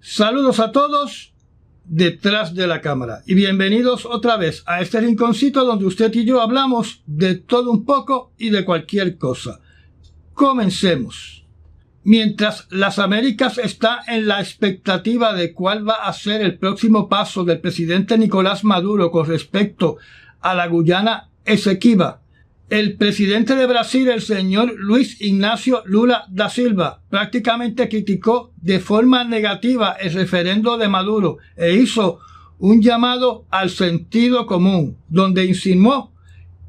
Saludos a todos detrás de la cámara y bienvenidos otra vez a este rinconcito donde usted y yo hablamos de todo un poco y de cualquier cosa. Comencemos. Mientras las Américas están en la expectativa de cuál va a ser el próximo paso del presidente Nicolás Maduro con respecto a la Guyana Esequiba, el presidente de Brasil, el señor Luis Ignacio Lula da Silva, prácticamente criticó de forma negativa el referendo de Maduro e hizo un llamado al sentido común, donde insinuó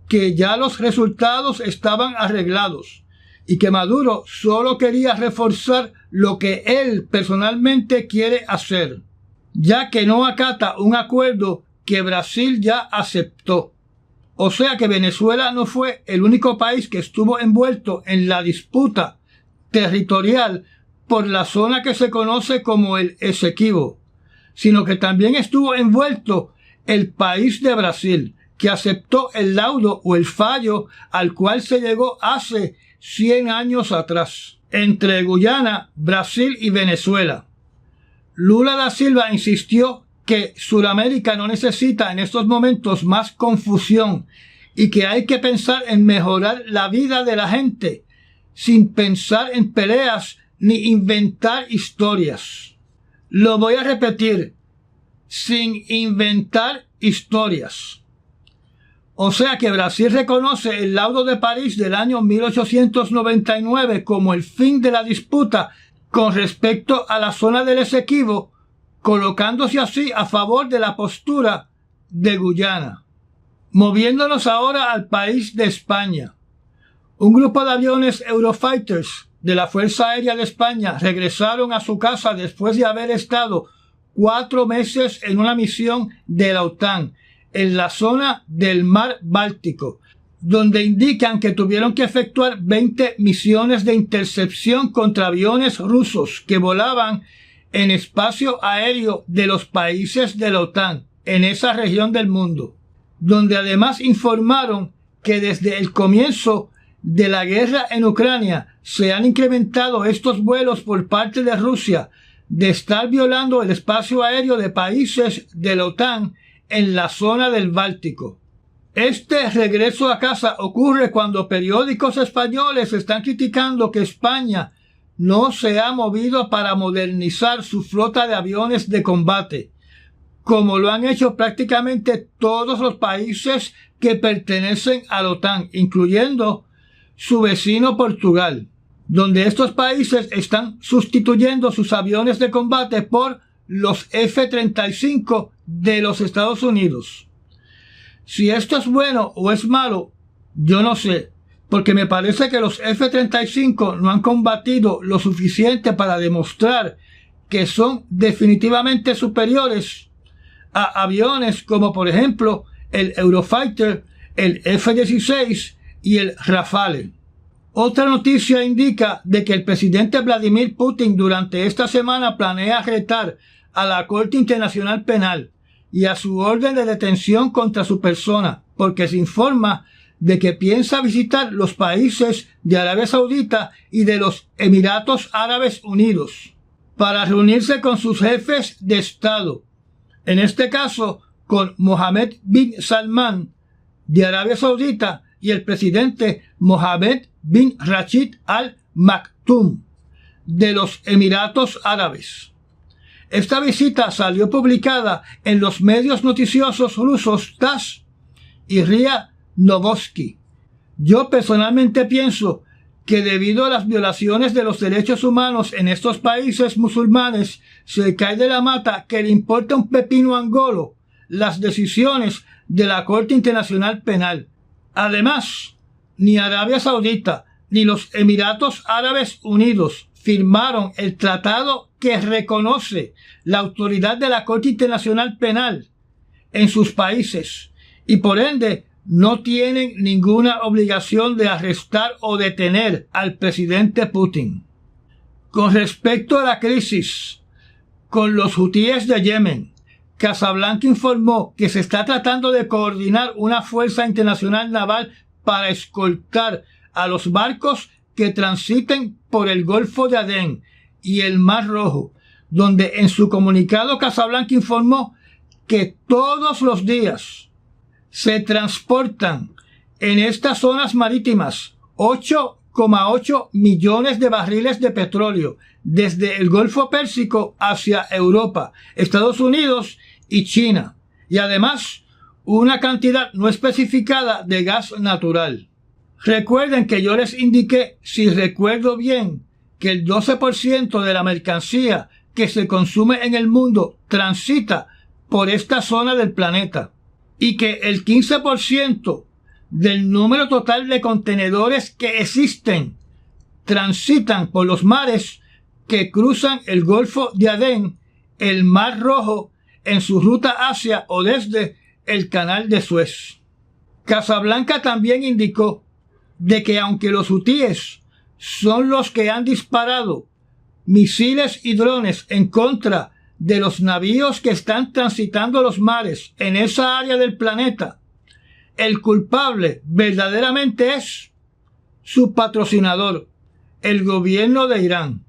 que ya los resultados estaban arreglados y que Maduro solo quería reforzar lo que él personalmente quiere hacer, ya que no acata un acuerdo que Brasil ya aceptó. O sea que Venezuela no fue el único país que estuvo envuelto en la disputa territorial por la zona que se conoce como el Esequibo, sino que también estuvo envuelto el país de Brasil, que aceptó el laudo o el fallo al cual se llegó hace 100 años atrás, entre Guyana, Brasil y Venezuela. Lula da Silva insistió que Sudamérica no necesita en estos momentos más confusión y que hay que pensar en mejorar la vida de la gente sin pensar en peleas ni inventar historias. Lo voy a repetir, sin inventar historias. O sea que Brasil reconoce el laudo de París del año 1899 como el fin de la disputa con respecto a la zona del Esequibo, colocándose así a favor de la postura de Guyana. Moviéndonos ahora al país de España. Un grupo de aviones Eurofighters de la Fuerza Aérea de España regresaron a su casa después de haber estado 4 meses en una misión de la OTAN en la zona del Mar Báltico, donde indican que tuvieron que efectuar 20 misiones de intercepción contra aviones rusos que volaban en espacio aéreo de los países de la OTAN en esa región del mundo, donde además informaron que desde el comienzo de la guerra en Ucrania se han incrementado estos vuelos por parte de Rusia de estar violando el espacio aéreo de países de la OTAN en la zona del Báltico. Este regreso a casa ocurre cuando periódicos españoles están criticando que España no se ha movido para modernizar su flota de aviones de combate, como lo han hecho prácticamente todos los países que pertenecen a la OTAN, incluyendo su vecino Portugal, donde estos países están sustituyendo sus aviones de combate por los F-35 de los Estados Unidos. Si esto es bueno o es malo, yo no sé, porque me parece que los F-35 no han combatido lo suficiente para demostrar que son definitivamente superiores a aviones como por ejemplo el Eurofighter, el F-16 y el Rafale. Otra noticia indica de que el presidente Vladimir Putin durante esta semana planea retar a la Corte Internacional Penal y a su orden de detención contra su persona, porque se informa de que piensa visitar los países de Arabia Saudita y de los Emiratos Árabes Unidos para reunirse con sus jefes de Estado, en este caso con Mohammed bin Salman de Arabia Saudita y el presidente Mohammed bin Rashid Al Maktoum de los Emiratos Árabes. Esta visita salió publicada en los medios noticiosos rusos TASS y RIA Novosti. Yo personalmente pienso que debido a las violaciones de los derechos humanos en estos países musulmanes, se cae de la mata que le importa un pepino angolo las decisiones de la Corte Internacional Penal. Además, ni Arabia Saudita ni los Emiratos Árabes Unidos firmaron el tratado que reconoce la autoridad de la Corte Internacional Penal en sus países y por ende no tienen ninguna obligación de arrestar o detener al presidente Putin. Con respecto a la crisis con los hutíes de Yemen, Casablanca informó que se está tratando de coordinar una fuerza internacional naval para escoltar a los barcos que transiten por el Golfo de Adén y el Mar Rojo, donde en su comunicado Casablanca informó que todos los días se transportan en estas zonas marítimas 8,8 millones de barriles de petróleo desde el Golfo Pérsico hacia Europa, Estados Unidos y China, y además una cantidad no especificada de gas natural. Recuerden que yo les indiqué, si recuerdo bien, que el 12% de la mercancía que se consume en el mundo transita por esta zona del planeta y que el 15% del número total de contenedores que existen transitan por los mares que cruzan el Golfo de Adén, el Mar Rojo, en su ruta hacia o desde el Canal de Suez. Casablanca también indicó de que aunque los hutíes son los que han disparado misiles y drones en contra de los navíos que están transitando los mares en esa área del planeta, el culpable verdaderamente es su patrocinador, el gobierno de Irán.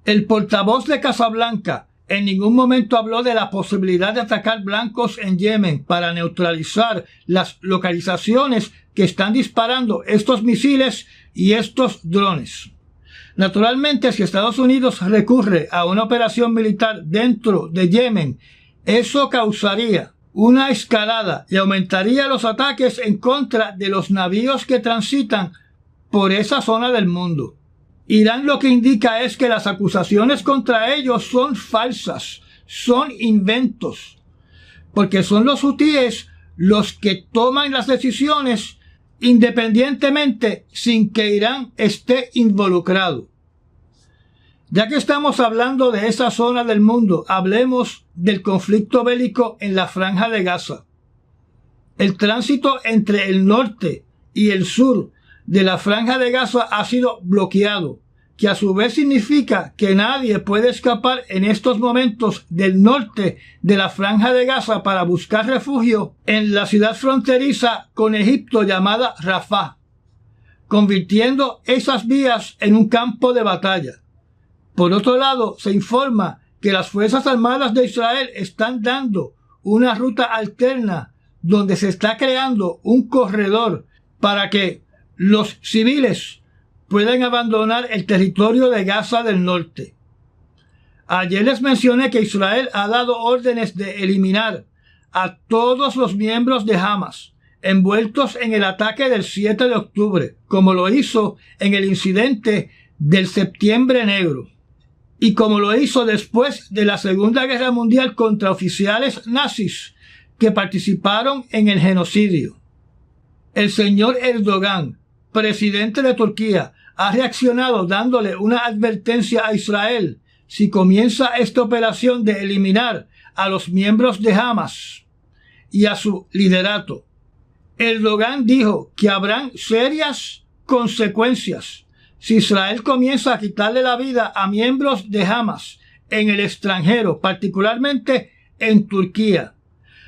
El portavoz de Casablanca en ningún momento habló de la posibilidad de atacar blancos en Yemen para neutralizar las localizaciones que están disparando estos misiles y estos drones. Naturalmente, si Estados Unidos recurre a una operación militar dentro de Yemen, eso causaría una escalada y aumentaría los ataques en contra de los navíos que transitan por esa zona del mundo. Irán lo que indica es que las acusaciones contra ellos son falsas, son inventos, porque son los hutíes los que toman las decisiones independientemente sin que Irán esté involucrado. Ya que estamos hablando de esa zona del mundo, hablemos del conflicto bélico en la Franja de Gaza. El tránsito entre el norte y el sur de la Franja de Gaza ha sido bloqueado, que a su vez significa que nadie puede escapar en estos momentos del norte de la Franja de Gaza para buscar refugio en la ciudad fronteriza con Egipto llamada Rafah, convirtiendo esas vías en un campo de batalla. Por otro lado, se informa que las Fuerzas Armadas de Israel están dando una ruta alterna donde se está creando un corredor para que los civiles puedan abandonar el territorio de Gaza del norte. Ayer les mencioné que Israel ha dado órdenes de eliminar a todos los miembros de Hamas envueltos en el ataque del 7 de octubre, como lo hizo en el incidente del Septiembre Negro, y como lo hizo después de la Segunda Guerra Mundial contra oficiales nazis que participaron en el genocidio. El señor Erdogan, presidente de Turquía, ha reaccionado dándole una advertencia a Israel si comienza esta operación de eliminar a los miembros de Hamas y a su liderato. Erdogan dijo que habrán serias consecuencias si Israel comienza a quitarle la vida a miembros de Hamas en el extranjero, particularmente en Turquía.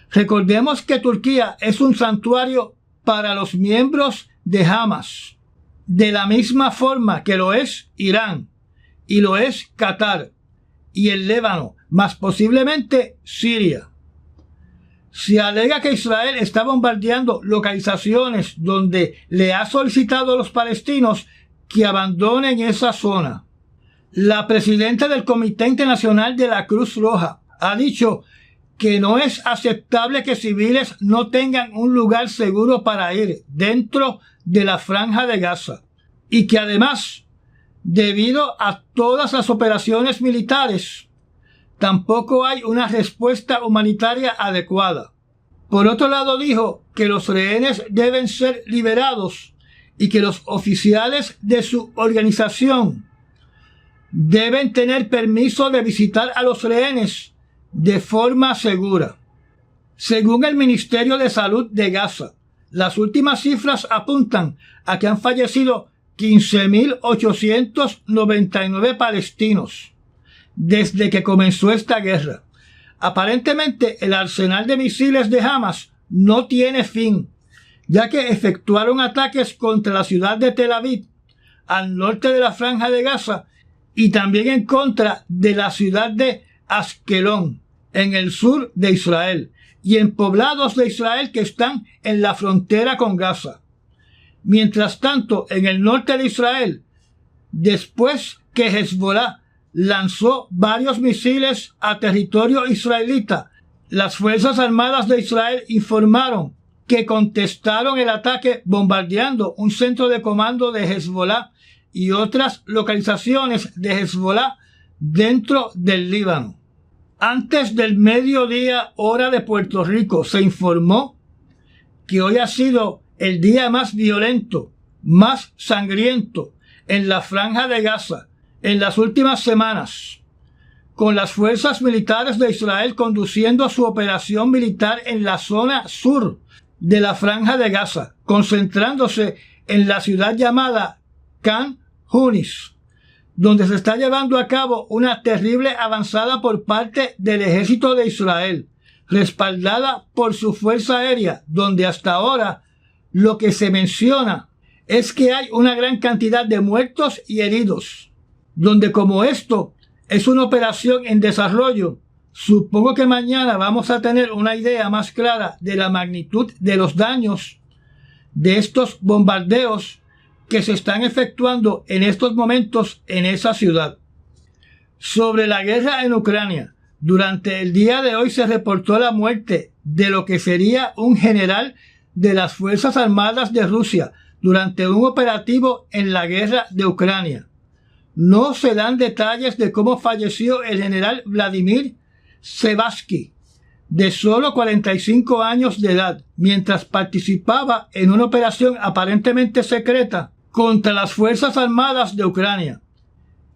Recordemos que Turquía es un santuario para los miembros de Hamas, de la misma forma que lo es Irán, y lo es Qatar, y el Líbano, más posiblemente Siria. Se alega que Israel está bombardeando localizaciones donde le ha solicitado a los palestinos que abandonen esa zona. La presidenta del Comité Internacional de la Cruz Roja ha dicho que no es aceptable que civiles no tengan un lugar seguro para ir dentro de la Franja de Gaza y que además, debido a todas las operaciones militares, tampoco hay una respuesta humanitaria adecuada. Por otro lado, dijo que los rehenes deben ser liberados y que los oficiales de su organización deben tener permiso de visitar a los rehenes de forma segura. Según el Ministerio de Salud de Gaza, las últimas cifras apuntan a que han fallecido 15.899 palestinos desde que comenzó esta guerra. Aparentemente, el arsenal de misiles de Hamas no tiene fin, ya que efectuaron ataques contra la ciudad de Tel Aviv, al norte de la Franja de Gaza, y también en contra de la ciudad de Askelón, en el sur de Israel, y en poblados de Israel que están en la frontera con Gaza. Mientras tanto, en el norte de Israel, después que Hezbollah lanzó varios misiles a territorio israelita, las Fuerzas Armadas de Israel informaron que contestaron el ataque bombardeando un centro de comando de Hezbollah y otras localizaciones de Hezbollah dentro del Líbano. Antes del mediodía hora de Puerto Rico se informó que hoy ha sido el día más violento, más sangriento en la Franja de Gaza en las últimas semanas, con las fuerzas militares de Israel conduciendo su operación militar en la zona sur de la Franja de Gaza, concentrándose en la ciudad llamada Khan Yunis, donde se está llevando a cabo una terrible avanzada por parte del ejército de Israel, respaldada por su fuerza aérea, donde hasta ahora lo que se menciona es que hay una gran cantidad de muertos y heridos, donde como esto es una operación en desarrollo, supongo que mañana vamos a tener una idea más clara de la magnitud de los daños de estos bombardeos que se están efectuando en estos momentos en esa ciudad. Sobre la guerra en Ucrania, durante el día de hoy se reportó la muerte de lo que sería un general de las Fuerzas Armadas de Rusia durante un operativo en la guerra de Ucrania. No se dan detalles de cómo falleció el general Vladimir Sebatsky, de solo 45 años de edad, mientras participaba en una operación aparentemente secreta contra las Fuerzas Armadas de Ucrania.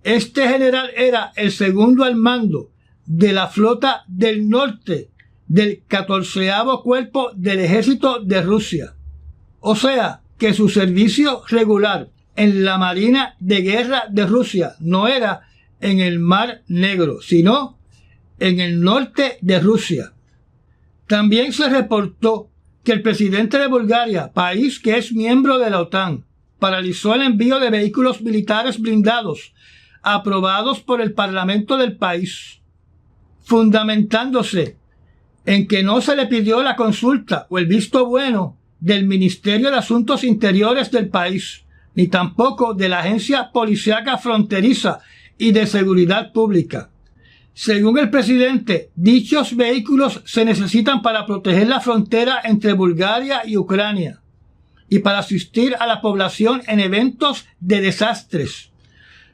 Este general era el segundo al mando de la flota del norte del 14º Cuerpo del Ejército de Rusia. O sea, que su servicio regular en la Marina de Guerra de Rusia no era en el Mar Negro, sino en el norte de Rusia. También se reportó que el presidente de Bulgaria, país que es miembro de la OTAN, paralizó el envío de vehículos militares blindados aprobados por el Parlamento del país, fundamentándose en que no se le pidió la consulta o el visto bueno del Ministerio de Asuntos Interiores del país, ni tampoco de la Agencia Policíaca Fronteriza y de Seguridad Pública. Según el presidente, dichos vehículos se necesitan para proteger la frontera entre Bulgaria y Ucrania y para asistir a la población en eventos de desastres,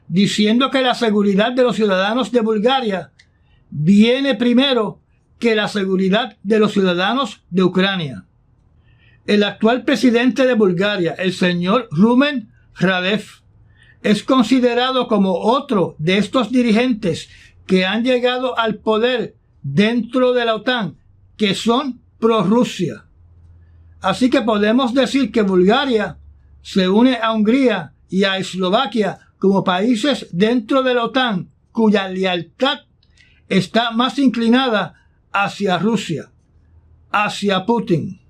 diciendo que la seguridad de los ciudadanos de Bulgaria viene primero que la seguridad de los ciudadanos de Ucrania. El actual presidente de Bulgaria, el señor Rumen Radev, es considerado como otro de estos dirigentes que han llegado al poder dentro de la OTAN, que son pro-Rusia. Así que podemos decir que Bulgaria se une a Hungría y a Eslovaquia como países dentro de la OTAN cuya lealtad está más inclinada hacia Rusia, hacia Putin.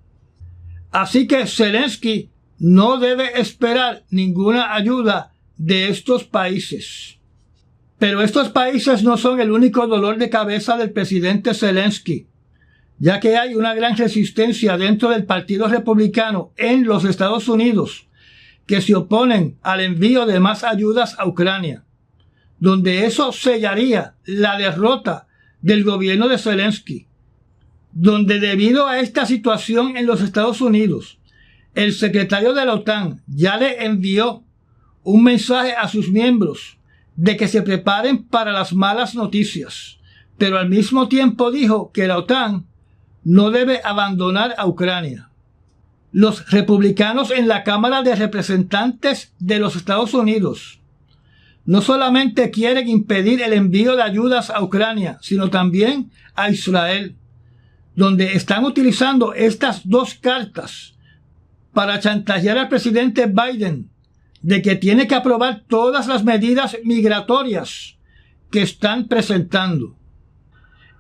Así que Zelensky no debe esperar ninguna ayuda de estos países. Pero estos países no son el único dolor de cabeza del presidente Zelensky, ya que hay una gran resistencia dentro del Partido Republicano en los Estados Unidos que se oponen al envío de más ayudas a Ucrania, donde eso sellaría la derrota del gobierno de Zelensky, donde debido a esta situación en los Estados Unidos, el secretario de la OTAN ya le envió un mensaje a sus miembros de que se preparen para las malas noticias, pero al mismo tiempo dijo que la OTAN no debe abandonar a Ucrania. Los republicanos en la Cámara de Representantes de los Estados Unidos no solamente quieren impedir el envío de ayudas a Ucrania, sino también a Israel, donde están utilizando estas dos cartas para chantajear al presidente Biden de que tiene que aprobar todas las medidas migratorias que están presentando.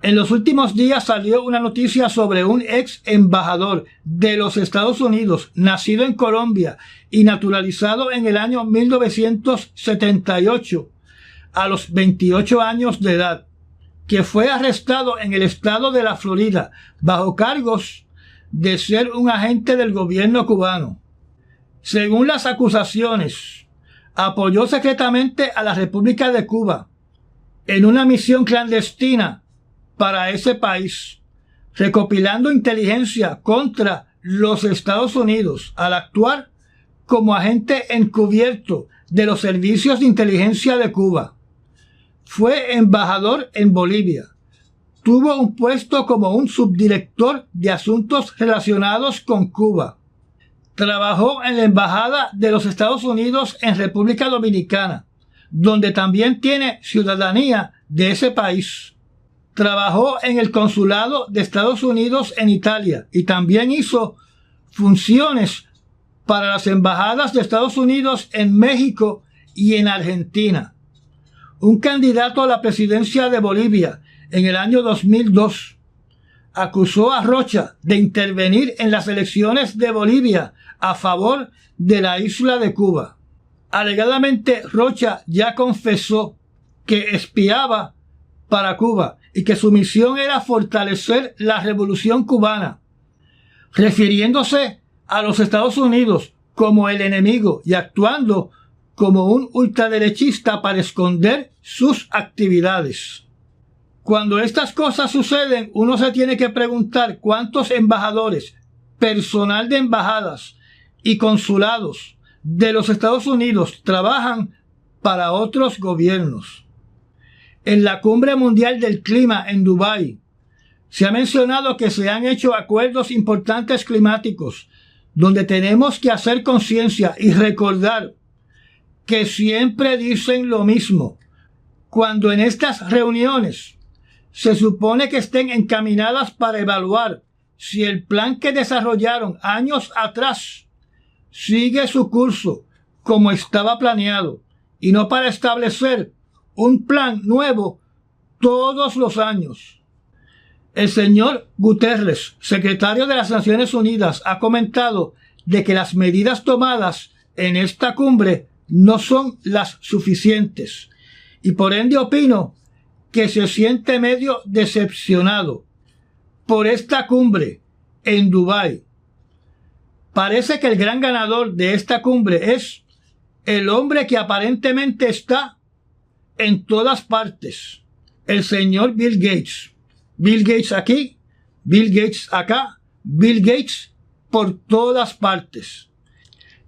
En los últimos días salió una noticia sobre un ex embajador de los Estados Unidos, nacido en Colombia y naturalizado en el año 1978, a los 28 años de edad, que fue arrestado en el estado de la Florida bajo cargos de ser un agente del gobierno cubano. Según las acusaciones, apoyó secretamente a la República de Cuba en una misión clandestina para ese país, recopilando inteligencia contra los Estados Unidos al actuar como agente encubierto de los servicios de inteligencia de Cuba. Fue embajador en Bolivia. Tuvo un puesto como un subdirector de asuntos relacionados con Cuba. Trabajó en la Embajada de los Estados Unidos en República Dominicana, donde también tiene ciudadanía de ese país. Trabajó en el Consulado de Estados Unidos en Italia y también hizo funciones para las embajadas de Estados Unidos en México y en Argentina. Un candidato a la presidencia de Bolivia en el año 2002 acusó a Rocha de intervenir en las elecciones de Bolivia a favor de la isla de Cuba. Alegadamente, Rocha ya confesó que espiaba para Cuba y que su misión era fortalecer la revolución cubana, refiriéndose a los Estados Unidos como el enemigo y actuando como un ultraderechista para esconder sus actividades. Cuando estas cosas suceden, uno se tiene que preguntar cuántos embajadores, personal de embajadas y consulados de los Estados Unidos trabajan para otros gobiernos. En la Cumbre Mundial del Clima en Dubái, se ha mencionado que se han hecho acuerdos importantes climáticos, donde tenemos que hacer conciencia y recordar que siempre dicen lo mismo, cuando en estas reuniones se supone que estén encaminadas para evaluar si el plan que desarrollaron años atrás sigue su curso como estaba planeado y no para establecer un plan nuevo todos los años. El señor Guterres, secretario de las Naciones Unidas, ha comentado de que las medidas tomadas en esta cumbre no son las suficientes y por ende opino que se siente medio decepcionado por esta cumbre en Dubái. Parece que el gran ganador de esta cumbre es el hombre que aparentemente está en todas partes, el señor Bill Gates. Bill Gates aquí, Bill Gates acá, Bill Gates por todas partes,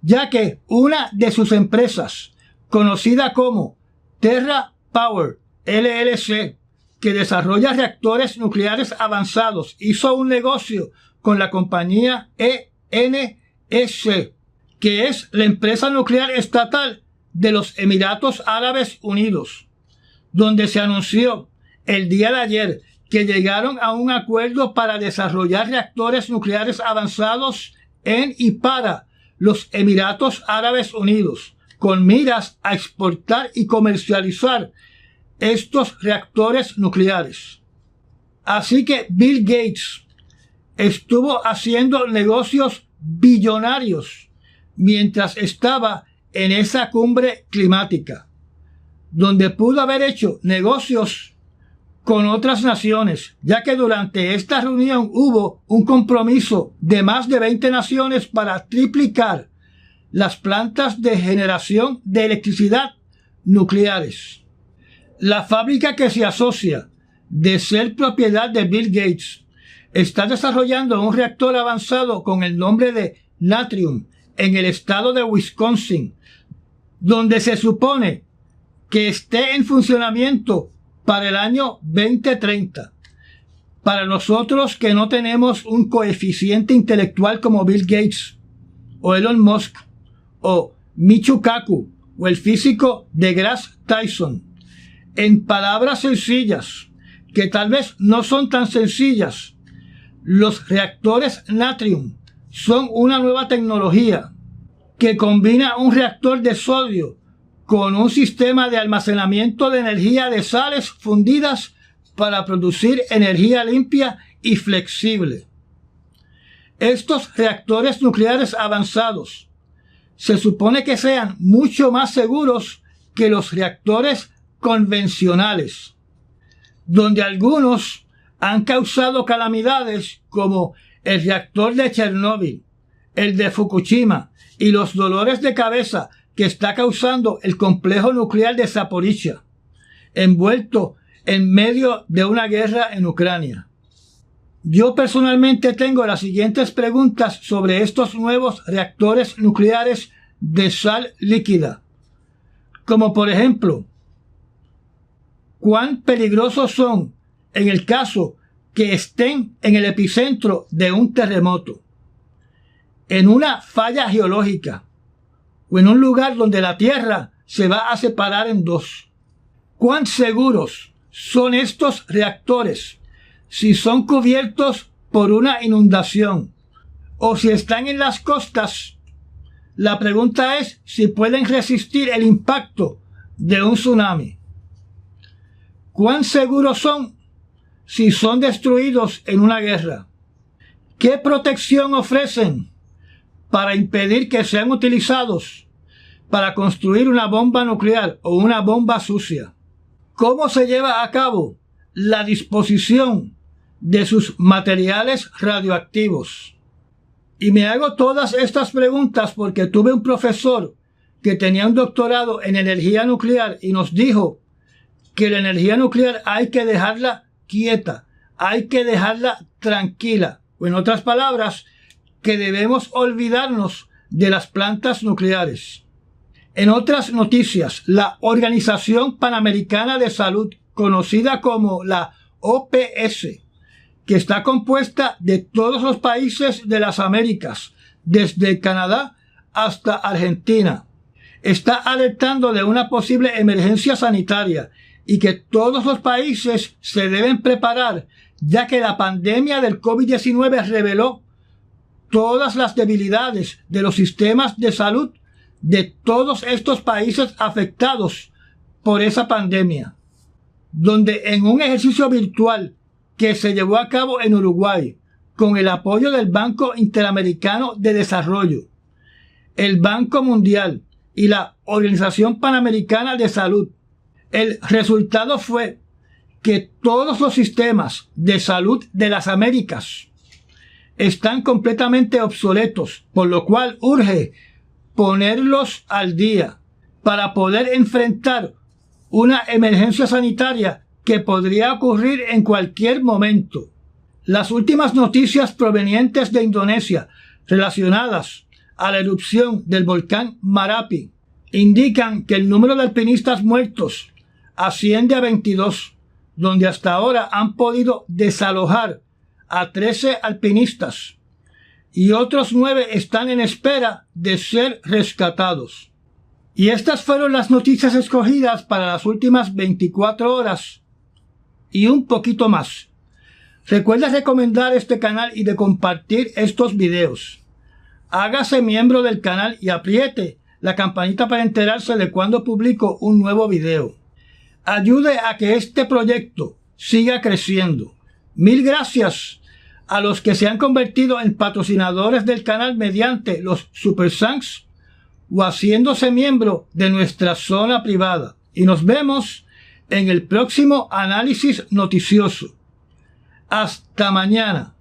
ya que una de sus empresas, conocida como TerraPower LLC, que desarrolla reactores nucleares avanzados, hizo un negocio con la compañía ENEC, que es la empresa nuclear estatal de los Emiratos Árabes Unidos, donde se anunció el día de ayer que llegaron a un acuerdo para desarrollar reactores nucleares avanzados en y para los Emiratos Árabes Unidos, con miras a exportar y comercializar estos reactores nucleares. Así que Bill Gates estuvo haciendo negocios billonarios mientras estaba en esa cumbre climática, donde pudo haber hecho negocios con otras naciones, ya que durante esta reunión hubo un compromiso de más de 20 naciones para triplicar las plantas de generación de electricidad nucleares. La fábrica que se asocia de ser propiedad de Bill Gates está desarrollando un reactor avanzado con el nombre de Natrium en el estado de Wisconsin, donde se supone que esté en funcionamiento para el año 2030. Para nosotros que no tenemos un coeficiente intelectual como Bill Gates o Elon Musk o Michio Kaku o el físico deGrasse Tyson, en palabras sencillas, que tal vez no son tan sencillas, los reactores Natrium son una nueva tecnología que combina un reactor de sodio con un sistema de almacenamiento de energía de sales fundidas para producir energía limpia y flexible. Estos reactores nucleares avanzados se supone que sean mucho más seguros que los reactores convencionales, donde algunos han causado calamidades como el reactor de Chernóbil, el de Fukushima y los dolores de cabeza que está causando el complejo nuclear de Zaporizhia, envuelto en medio de una guerra en Ucrania. Yo personalmente tengo las siguientes preguntas sobre estos nuevos reactores nucleares de sal líquida, como por ejemplo, ¿cuán peligrosos son en el caso que estén en el epicentro de un terremoto, en una falla geológica o en un lugar donde la Tierra se va a separar en dos? ¿Cuán seguros son estos reactores si son cubiertos por una inundación o si están en las costas? La pregunta es si pueden resistir el impacto de un tsunami. ¿Cuán seguros son si son destruidos en una guerra? ¿Qué protección ofrecen para impedir que sean utilizados para construir una bomba nuclear o una bomba sucia? ¿Cómo se lleva a cabo la disposición de sus materiales radioactivos? Y me hago todas estas preguntas porque tuve un profesor que tenía un doctorado en energía nuclear y nos dijo que la energía nuclear hay que dejarla quieta, hay que dejarla tranquila, o en otras palabras, que debemos olvidarnos de las plantas nucleares. En otras noticias, la Organización Panamericana de Salud, conocida como la OPS, que está compuesta de todos los países de las Américas, desde Canadá hasta Argentina, está alertando de una posible emergencia sanitaria y que todos los países se deben preparar, ya que la pandemia del COVID-19 reveló todas las debilidades de los sistemas de salud de todos estos países afectados por esa pandemia, donde en un ejercicio virtual que se llevó a cabo en Uruguay con el apoyo del Banco Interamericano de Desarrollo, el Banco Mundial y la Organización Panamericana de Salud, el resultado fue que todos los sistemas de salud de las Américas están completamente obsoletos, por lo cual urge ponerlos al día para poder enfrentar una emergencia sanitaria que podría ocurrir en cualquier momento. Las últimas noticias provenientes de Indonesia relacionadas a la erupción del volcán Marapi indican que el número de alpinistas muertos asciende a 22, donde hasta ahora han podido desalojar a 13 alpinistas y otros 9 están en espera de ser rescatados. Y estas fueron las noticias escogidas para las últimas 24 horas y un poquito más. Recuerda recomendar este canal y de compartir estos videos. Hágase miembro del canal y apriete la campanita para enterarse de cuando publico un nuevo video. Ayude a que este proyecto siga creciendo. Mil gracias a los que se han convertido en patrocinadores del canal mediante los Super Thanks o haciéndose miembro de nuestra zona privada. Y nos vemos en el próximo análisis noticioso. Hasta mañana.